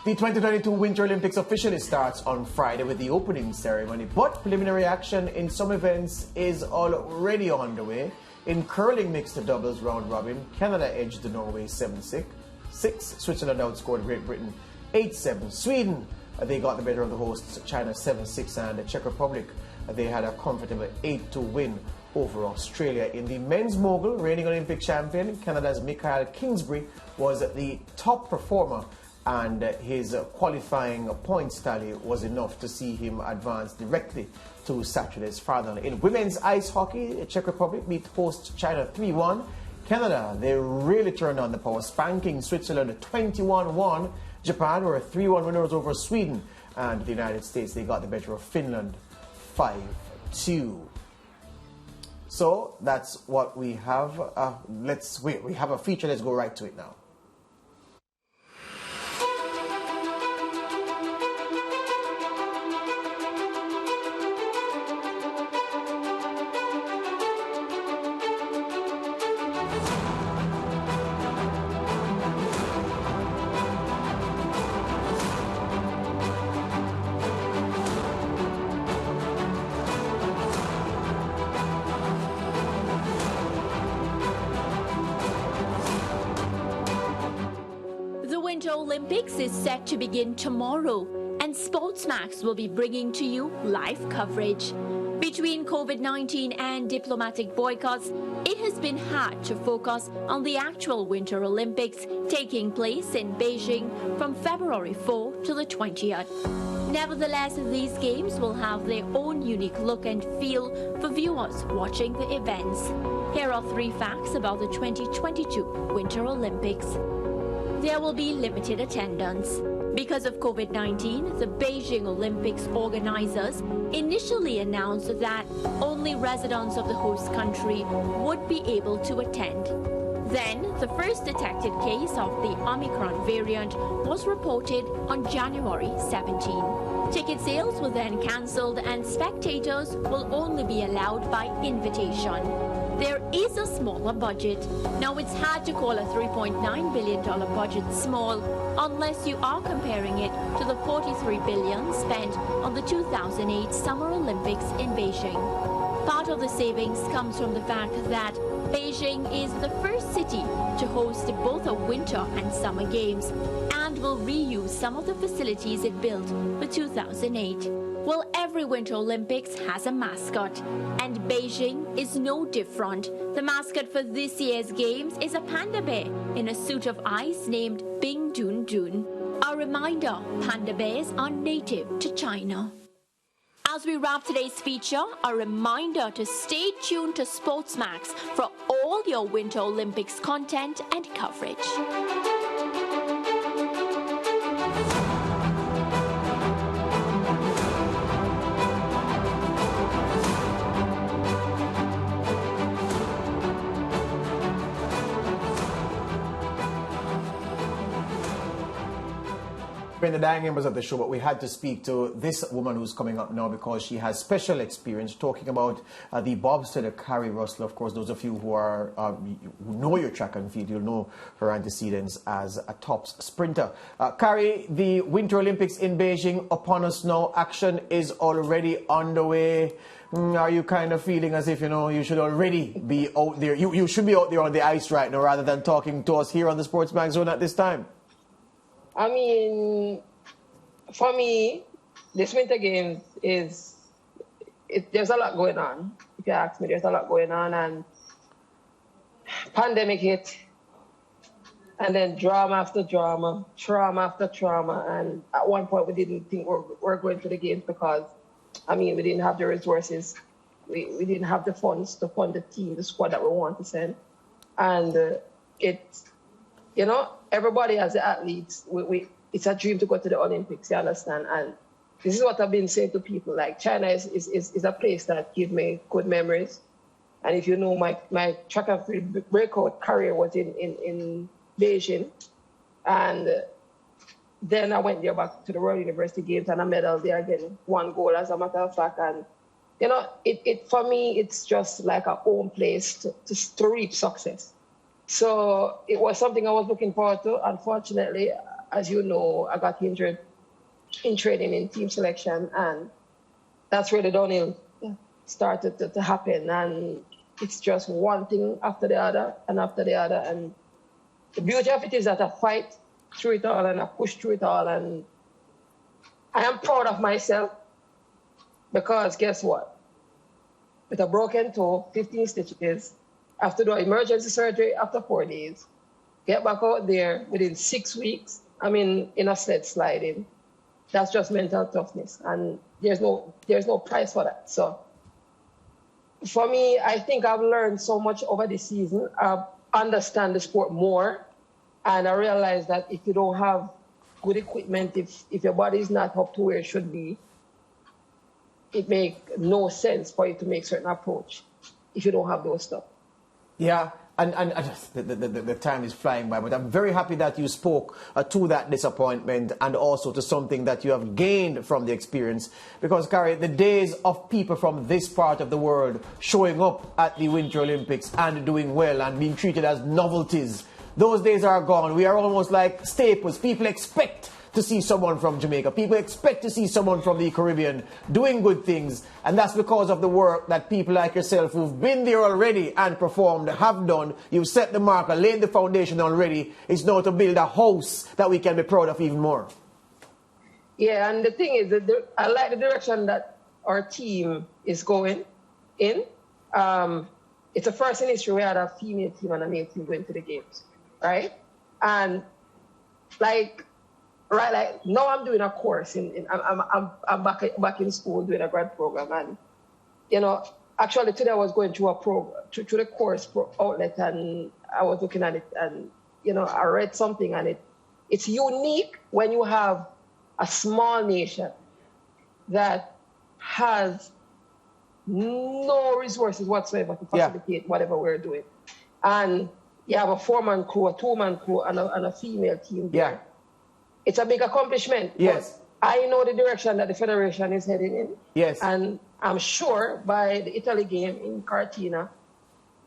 The 2022 Winter Olympics officially starts on Friday with the opening ceremony, but preliminary action in some events is already underway. In curling mixed doubles round robin, Canada edged Norway 7-6. Switzerland outscored Great Britain 8-7. Sweden, they got the better of the hosts, China 7-6, and the Czech Republic, they had a comfortable 8-2 win over Australia. In the men's mogul, reigning Olympic champion, Canada's Michael Kingsbury was the top performer, and his qualifying points tally was enough to see him advance directly to Saturday's final. In women's ice hockey, the Czech Republic beat host China 3-1. Canada, they really turned on the power, spanking Switzerland 21-1. Japan were 3-1 winners over Sweden, and the United States, they got the better of Finland 5-2. So that's what we have. We have a feature. Let's go right to it now. The Winter Olympics is set to begin tomorrow, and SportsMax will be bringing to you live coverage. Between COVID-19 and diplomatic boycotts, it has been hard to focus on the actual Winter Olympics taking place in Beijing from February 4 to the 20th. Nevertheless, these games will have their own unique look and feel for viewers watching the events. Here are 3 facts about the 2022 Winter Olympics. There will be limited attendance. Because of COVID-19, the Beijing Olympics organizers initially announced that only residents of the host country would be able to attend. Then, the first detected case of the Omicron variant was reported on January 17. Ticket sales were then cancelled, and spectators will only be allowed by invitation. There is a smaller budget. Now, it's hard to call a $3.9 billion budget small unless you are comparing it to the $43 billion spent on the 2008 Summer Olympics in Beijing. Part of the savings comes from the fact that Beijing is the first city to host both a winter and summer games and will reuse some of the facilities it built for 2008. Well, every Winter Olympics has a mascot, and Beijing is no different. The mascot for this year's games is a panda bear in a suit of ice named Bing Dun Dun. A reminder, panda bears are native to China. As we wrap today's feature, a reminder to stay tuned to SportsMax for all your Winter Olympics content and coverage. Been the dying members of the show, but we had to speak to this woman who's coming up now because she has special experience talking about the bobsledder Carrie Russell. Of course, those of you who are who know your track and field, you'll know her antecedents as a top sprinter. Carrie, the Winter Olympics in Beijing upon us now. Action is already underway. Are you kind of feeling as if, you know, you should already be out there? You should be out there on the ice right now rather than talking to us here on the SportsMax Zone at this time. I mean, for me, this Winter Games there's a lot going on. If you ask me, there's a lot going on, and pandemic hit, and then drama after drama, trauma after trauma, and at one point we didn't think we're going to the games because, I mean, we didn't have the resources, we didn't have the funds to fund the team, the squad that we want to send, and you know, everybody as the athletes, it's a dream to go to the Olympics, you understand? And this is what I've been saying to people, like China is a place that gives me good memories. And if you know, my track and field breakout career was in Beijing. And then I went there back to the World University Games and I medaled there again, 1 gold as a matter of fact. And, you know, for me, it's just like a home place to reap success. So it was something I was looking forward to. Unfortunately, as you know, I got injured in training in team selection, and that's where the downhill started to happen. And it's just one thing after the other and after the other. And the beauty of it is that I fight through it all and I push through it all. And I am proud of myself because guess what? With a broken toe, 15 stitches, I have to do emergency surgery after 4 days, get back out there within 6 weeks. I'm in a sled sliding. That's just mental toughness. And there's no price for that. So for me, I think I've learned so much over the season. I understand the sport more. And I realize that if you don't have good equipment, if your body is not up to where it should be, it makes no sense for you to make certain approach if you don't have those stuff. Yeah, and the time is flying by, but I'm very happy that you spoke to that disappointment and also to something that you have gained from the experience. Because, Carrie, the days of people from this part of the world showing up at the Winter Olympics and doing well and being treated as novelties, those days are gone. We are almost like staples. People expect to see someone from Jamaica. People expect to see someone from the Caribbean doing good things. And that's because of the work that people like yourself who've been there already and performed have done. You've set the marker, laid the foundation already. It's now to build a house that we can be proud of even more. Yeah, and the thing is, that I like the direction that our team is going in. It's the first in history we had a female team and a male team going to the games, right? And like now I'm doing a course I'm back in school doing a grad program, and actually today I was going through a program through the course outlet, and I was looking at it, and I read something, and it's unique when you have a small nation that has no resources whatsoever to facilitate whatever we're doing, and you have a 4-man crew, a 2-man crew, and a female team there. Yeah. It's a big accomplishment. Yes. I know the direction that the Federation is heading in. Yes. And I'm sure by the Italy game in Cortina,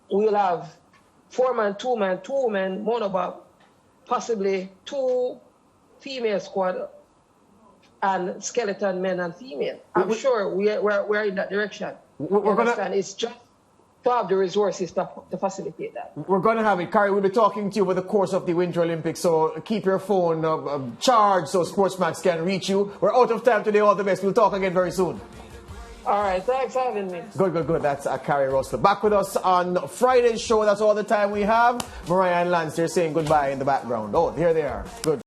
we'll have 4-man, 2-man, 2 women, monobob, possibly 2 female squad, and skeleton men and female. I'm sure we're in that direction. It's just to have the resources to facilitate that. We're going to have it. Carrie, we'll be talking to you over the course of the Winter Olympics, so keep your phone charged so SportsMax can reach you. We're out of time today. All the best. We'll talk again very soon. All right. Thanks for having me. Good. That's Carrie Russell. Back with us on Friday's show. That's all the time we have. Mariah and Lance, they're saying goodbye in the background. Oh, here they are. Good.